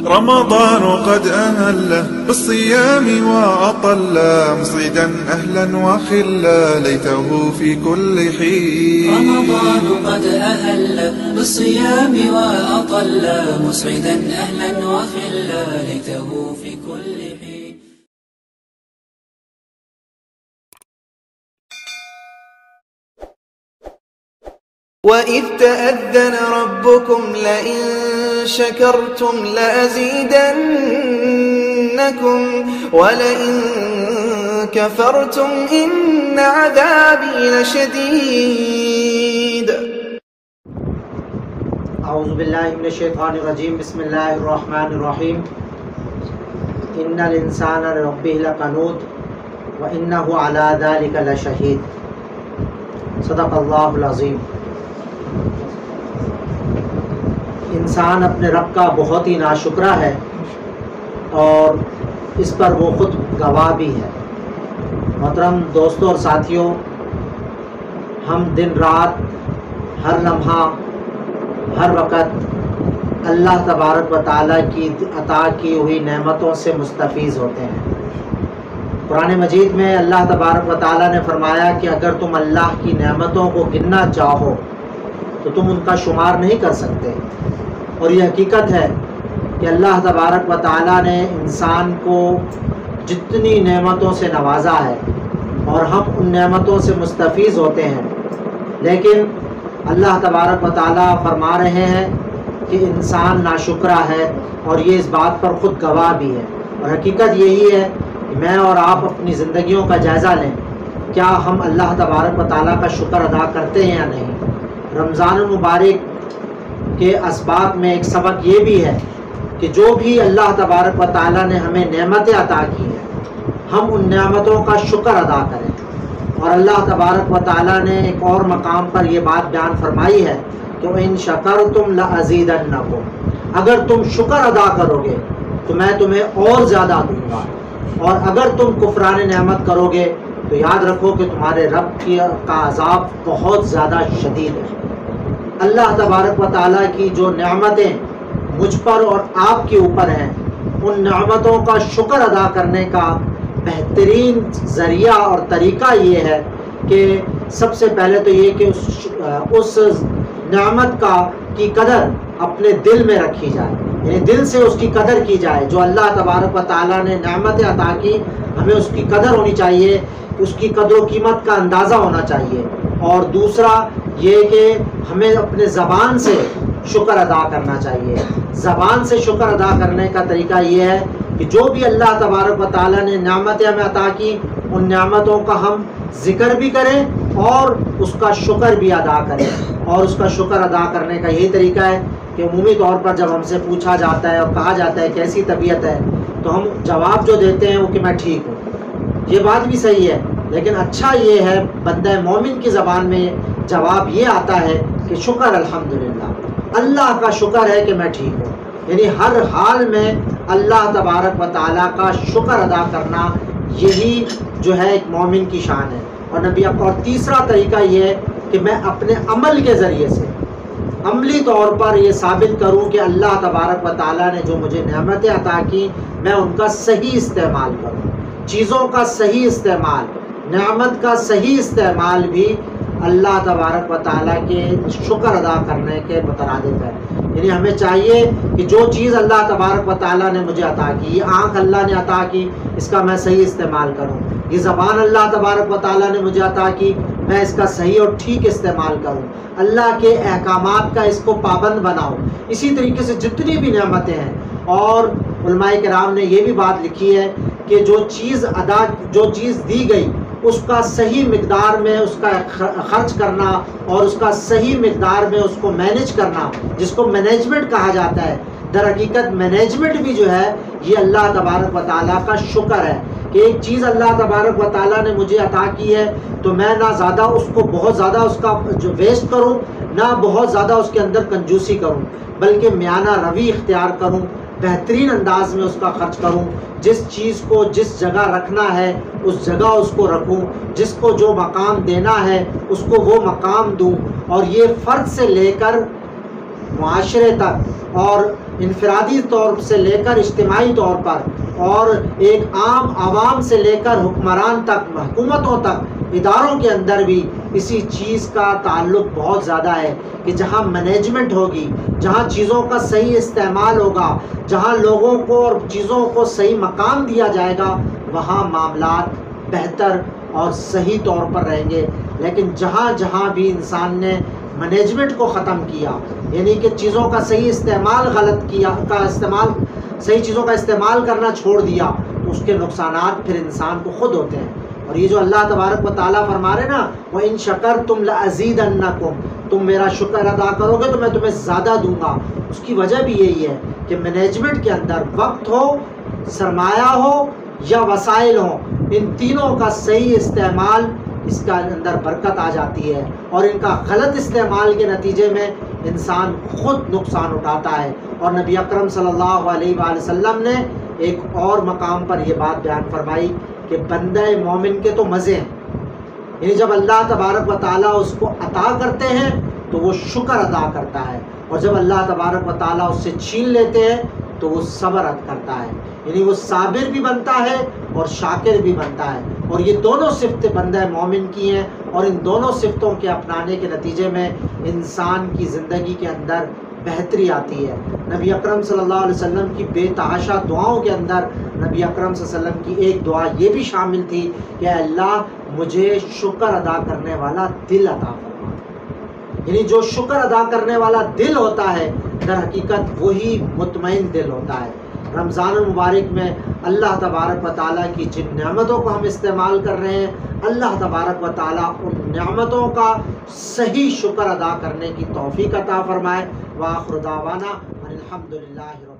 رمضان قد أهله بالصيام وأطل مصيدا أهلا وخلا ليته في كل حين. رمضان قد أهل بالصيام وأطل مسعدا أهلا وخلا ليته في كل حين. وَإِذْ تَأَذَّنَ رَبُّكُمْ لَئِن شَكَرْتُمْ لَأَزِيدَنَّكُمْ وَلَئِن كَفَرْتُمْ إِنَّ عَذَابِي لَشَدِيدٌ. اعوذ باللہ من الشیطان الرجیم. بسم اللہ الرحمن الرحیم. ان الانسان لربہ لقنوط وانہ علی ذلک لشہید. صدق اللہ العظیم. انسان اپنے رب کا بہت ہی ناشکرہ ہے اور اس پر وہ خود گواہ بھی ہے. محترم دوستوں اور ساتھیوں، ہم دن رات ہر لمحہ ہر وقت اللہ تبارک و تعالیٰ کی عطا کی ہوئی نعمتوں سے مستفیض ہوتے ہیں. قرآن مجید میں اللہ تبارک و تعالیٰ نے فرمایا کہ اگر تم اللہ کی نعمتوں کو گننا چاہو تو تم ان کا شمار نہیں کر سکتے. اور یہ حقیقت ہے کہ اللہ تبارک و تعالیٰ نے انسان کو جتنی نعمتوں سے نوازا ہے اور ہم ان نعمتوں سے مستفیض ہوتے ہیں، لیکن اللہ تبارک و تعالیٰ فرما رہے ہیں کہ انسان ناشکرہ ہے اور یہ اس بات پر خود گواہ بھی ہے. اور حقیقت یہی ہے کہ میں اور آپ اپنی زندگیوں کا جائزہ لیں، کیا ہم اللہ تبارک و تعالیٰ کا شکر ادا کرتے ہیں یا نہیں. رمضان المبارک کے اسباب میں ایک سبق یہ بھی ہے کہ جو بھی اللہ تبارک و تعالیٰ نے ہمیں نعمتیں عطا کی ہیں ہم ان نعمتوں کا شکر ادا کریں. اور اللہ تبارک و تعالیٰ نے ایک اور مقام پر یہ بات بیان فرمائی ہے کہ وَإِن شَكَرْتُمْ لَأَزِيدَنَّكُمْ، اگر تم شکر ادا کرو گے تو میں تمہیں اور زیادہ دوں گا، اور اگر تم کفران نعمت کرو گے تو یاد رکھو کہ تمہارے رب کا عذاب بہت زیادہ شدید ہے. اللہ تبارک و تعالیٰ کی جو نعمتیں مجھ پر اور آپ کے اوپر ہیں، ان نعمتوں کا شکر ادا کرنے کا بہترین ذریعہ اور طریقہ یہ ہے کہ سب سے پہلے تو یہ کہ اس نعمت کی قدر اپنے دل میں رکھی جائے، یعنی دل سے اس کی قدر کی جائے. جو اللہ تبارک و تعالیٰ نے نعمتیں عطا کی ہمیں اس کی قدر ہونی چاہیے، اس کی قدر و قیمت کا اندازہ ہونا چاہیے. اور دوسرا یہ کہ ہمیں اپنے زبان سے شکر ادا کرنا چاہیے. زبان سے شکر ادا کرنے کا طریقہ یہ ہے کہ جو بھی اللہ تبارک و تعالیٰ نے نعمتیں ہمیں عطا کی ان نعمتوں کا ہم ذکر بھی کریں اور اس کا شکر بھی ادا کریں. اور اس کا شکر ادا کرنے کا یہی طریقہ ہے کہ عمومی طور پر جب ہم سے پوچھا جاتا ہے اور کہا جاتا ہے کیسی طبیعت ہے تو ہم جواب جو دیتے ہیں وہ کہ میں ٹھیک ہوں. یہ بات بھی صحیح ہے، لیکن اچھا یہ ہے بندہ مومن کی زبان میں جواب یہ آتا ہے کہ شکر الحمدللہ، اللہ کا شکر ہے کہ میں ٹھیک ہوں. یعنی ہر حال میں اللہ تبارک و تعالیٰ کا شکر ادا کرنا یہی جو ہے ایک مومن کی شان ہے. اور تیسرا طریقہ یہ ہے کہ میں اپنے عمل کے ذریعے سے عملی طور پر یہ ثابت کروں کہ اللہ تبارک و تعالیٰ نے جو مجھے نعمتیں عطا کی میں ان کا صحیح استعمال کروں. چیزوں کا صحیح استعمال، نعمت کا صحیح استعمال بھی اللہ تبارک و تعالیٰ کے شکر ادا کرنے کے مترادف ہے. یعنی ہمیں چاہیے کہ جو چیز اللہ تبارک و تعالیٰ نے مجھے عطا کی، یہ آنکھ اللہ نے عطا کی، اس کا میں صحیح استعمال کروں. یہ زبان اللہ تبارک و تعالیٰ نے مجھے عطا کی، میں اس کا صحیح اور ٹھیک استعمال کروں. اللہ کے احکامات کا اس کو پابند بناؤں. اسی طریقے سے جتنی بھی نعمتیں ہیں، اور علماء کرام نے یہ بھی بات لکھی ہے کہ جو چیز دی گئی اس کا صحیح مقدار میں اس کا خرچ کرنا اور اس کا صحیح مقدار میں اس کو مینیج کرنا، جس کو مینجمنٹ کہا جاتا ہے. در حقیقت مینجمنٹ بھی جو ہے یہ اللہ تبارک و تعالیٰ کا شکر ہے کہ ایک چیز اللہ تبارک و تعالیٰ نے مجھے عطا کی ہے تو میں نہ زیادہ اس کو بہت زیادہ اس کا جو ویسٹ کروں، نہ بہت زیادہ اس کے اندر کنجوسی کروں، بلکہ میانہ روی اختیار کروں، بہترین انداز میں اس کا خرچ کروں. جس چیز کو جس جگہ رکھنا ہے اس جگہ اس کو رکھوں، جس کو جو مقام دینا ہے اس کو وہ مقام دوں. اور یہ فرد سے لے کر معاشرے تک اور انفرادی طور سے لے کر اجتماعی طور پر، اور ایک عام عوام سے لے کر حکمران تک، حکومتوں تک، اداروں کے اندر بھی اسی چیز کا تعلق بہت زیادہ ہے کہ جہاں مینجمنٹ ہوگی، جہاں چیزوں کا صحیح استعمال ہوگا، جہاں لوگوں کو اور چیزوں کو صحیح مقام دیا جائے گا، وہاں معاملات بہتر اور صحیح طور پر رہیں گے۔ لیکن جہاں جہاں بھی انسان نے مینجمنٹ کو ختم کیا، یعنی کہ چیزوں کا صحیح استعمال غلط کیا، صحیح چیزوں کا استعمال کرنا چھوڑ دیا، تو اس کے نقصانات پھر انسان کو خود ہوتے ہیں۔ اور یہ جو اللہ تبارک و تعالیٰ فرما رہے نا، وَإِن شَكَرْتُمْ لَأَزِيدَنَّكُمْ، تم میرا شکر ادا کرو گے تو میں تمہیں زیادہ دوں گا۔ اس کی وجہ بھی یہی ہے کہ مینجمنٹ کے اندر وقت ہو، سرمایہ ہو یا وسائل ہوں، ان تینوں کا صحیح استعمال، اس کا اندر برکت آ جاتی ہے، اور ان کا غلط استعمال کے نتیجے میں انسان خود نقصان اٹھاتا ہے۔ اور نبی اکرم صلی اللہ علیہ وآلہ وسلم نے ایک اور مقام پر یہ بات بیان فرمائی کہ بندہ مومن کے تو مزے ہیں، یعنی جب اللہ تبارک و تعالیٰ اس کو عطا کرتے ہیں تو وہ شکر ادا کرتا ہے، اور جب اللہ تبارک و تعالیٰ اس سے چھین لیتے ہیں تو وہ صبر کرتا ہے، یعنی وہ صابر بھی بنتا ہے اور شاکر بھی بنتا ہے۔ اور یہ دونوں صفتیں بندہ مومن کی ہیں، اور ان دونوں صفتوں کے اپنانے کے نتیجے میں انسان کی زندگی کے اندر بہتری آتی ہے۔ نبی اکرم صلی اللہ علیہ وسلم کی بے تحاشا دعاؤں کے اندر نبی اکرم صلی اللہ علیہ وسلم کی ایک دعا یہ بھی شامل تھی کہ اے اللہ مجھے شکر ادا کرنے والا دل عطا فرما، یعنی جو شکر ادا کرنے والا دل ہوتا ہے در حقیقت وہی مطمئن دل ہوتا ہے۔ رمضان المبارک میں اللہ تبارک و تعالیٰ کی جن نعمتوں کو ہم استعمال کر رہے ہیں، اللہ تبارک و تعالیٰ ان نعمتوں کا صحیح شکر ادا کرنے کی توفیق عطا فرمائے۔ وآخر دعوانا ان الحمد للہ۔